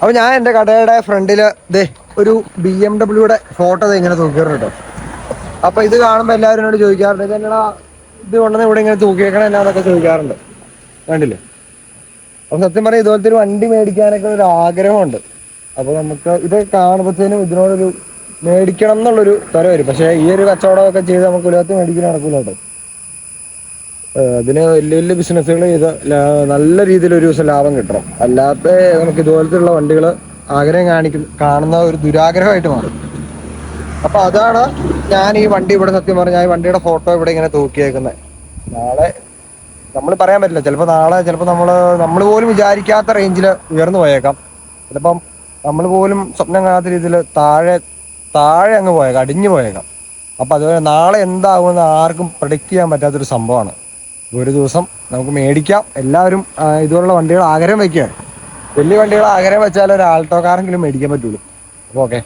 അപ്പൊ ഞാൻ എന്റെ കടയുടെ ഫ്രണ്ടില് ഒരു BMW ഫോട്ടോ ഇങ്ങനെ തൂക്കിയിട്ടുണ്ട് കേട്ടോ. അപ്പൊ ഇത് കാണുമ്പോ എല്ലാവരും എന്നോട് ചോദിക്കാറുണ്ട്, ഇതെന്നാ ഇത് കൊണ്ടുവന്ന് ഇവിടെ ഇങ്ങനെ തൂക്കിയേക്കണ എന്നാന്നൊക്കെ ചോദിക്കാറുണ്ട്. കണ്ടില്ലേ? അപ്പൊ സത്യം പറഞ്ഞാൽ ഇതുപോലത്തെ ഒരു വണ്ടി മേടിക്കാനൊക്കെ ഒരു ആഗ്രഹമുണ്ട്. അപ്പൊ നമുക്ക് ഇത് കാണുമ്പോഴത്തേനും ഇതിനോടൊരു മേടിക്കണം എന്നുള്ളൊരു ത്വര വരും. പക്ഷെ ഈ ഒരു കച്ചവടമൊക്കെ ചെയ്ത് നമുക്ക് ഉലകത്ത് മേടിക്കാൻ നടക്കൂല കേട്ടോ. അതിന് വലിയ വലിയ ബിസിനസ്സുകൾ ചെയ്ത് നല്ല രീതിയിൽ ഒരു ദിവസം ലാഭം കിട്ടണം. അല്ലാത്ത നമുക്ക് ഇതുപോലത്തെ വണ്ടികൾ ആഗ്രഹം കാണുന്ന ഒരു ദുരാഗ്രഹമായിട്ട് മാറും. അപ്പൊ അതാണ് ഞാൻ ഈ വണ്ടി ഇവിടെ സത്യം പറഞ്ഞാൽ ഈ വണ്ടിയുടെ ഫോട്ടോ ഇവിടെ ഇങ്ങനെ തൂക്കിയേക്കുന്നത്. നാളെ നമ്മൾ പറയാൻ പറ്റില്ല, ചിലപ്പോൾ നമ്മൾ പോലും വിചാരിക്കാത്ത റേഞ്ചിൽ ഉയർന്നു പോയേക്കാം. ചിലപ്പം നമ്മൾ പോലും സ്വപ്നം കാണാത്ത രീതിയിൽ താഴെ അങ്ങ് പോയേക്കാം, അടിഞ്ഞു പോയേക്കാം. അപ്പൊ അതുപോലെ നാളെ എന്താകുമെന്ന് ആർക്കും പ്രഡിക്റ്റ് ചെയ്യാൻ പറ്റാത്തൊരു സംഭവമാണ്. ഒരു ദിവസം നമുക്ക് മേടിക്കാം. എല്ലാവരും ഇതുപോലുള്ള വണ്ടികൾ ആഗ്രഹം വയ്ക്കുക. വലിയ വണ്ടികൾ ആഗ്രഹം വെച്ചാൽ ഒരു ആൾട്ടോ കാറെങ്കിലും മേടിക്കാൻ പറ്റുള്ളൂ. അപ്പോൾ ഓക്കെ.